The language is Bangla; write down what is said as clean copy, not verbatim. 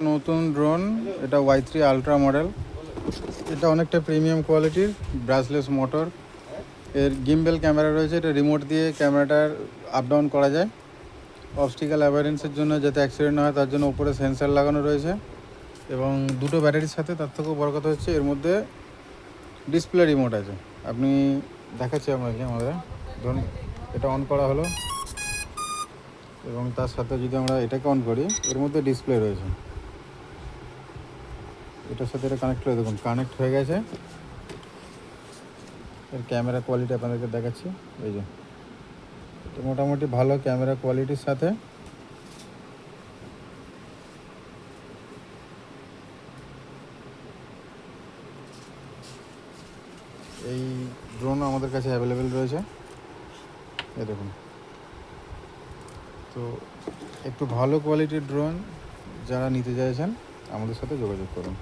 নতুন ড্রোন, এটা Y3 আলট্রা মডেল। এটা অনেকটা প্রিমিয়াম কোয়ালিটির, ব্রাশলেস মোটর, এর গিম্বেল ক্যামেরা রয়েছে। এটা রিমোট দিয়ে ক্যামেরাটার আপ ডাউন করা যায়। অবস্টিক্যাল অ্যাভয়েডেন্সের জন্য, যাতে অ্যাক্সিডেন্ট না হয় তার জন্য উপরে সেন্সার লাগানো রয়েছে এবং দুটো ব্যাটারির সাথে। তার থেকেও বড় কথা হচ্ছে এর মধ্যে ডিসপ্লে রিমোট আছে। আপনি দেখাচ্ছি আপনাকে, আমাদের ধরুন এটা অন করা হলো এবং তার সাথে যদি আমরা এটাকে অন করি, এর মধ্যে ডিসপ্লে রয়েছে। এটার সাথে এটা কানেক্ট করে দেখুন, কানেক্ট হয়ে গেছে। এর ক্যামেরা কোয়ালিটি আপনাদেরকে দেখাচ্ছি। এই যে তো মোটামুটি ভালো ক্যামেরা কোয়ালিটির সাথে এই ড্রোন আমাদের কাছে অ্যাভেলেবেল রয়েছে। এই দেখুন, তো একটু ভালো কোয়ালিটির ড্রোন যারা নিতে চাইছেন আমাদের সাথে যোগাযোগ করুন।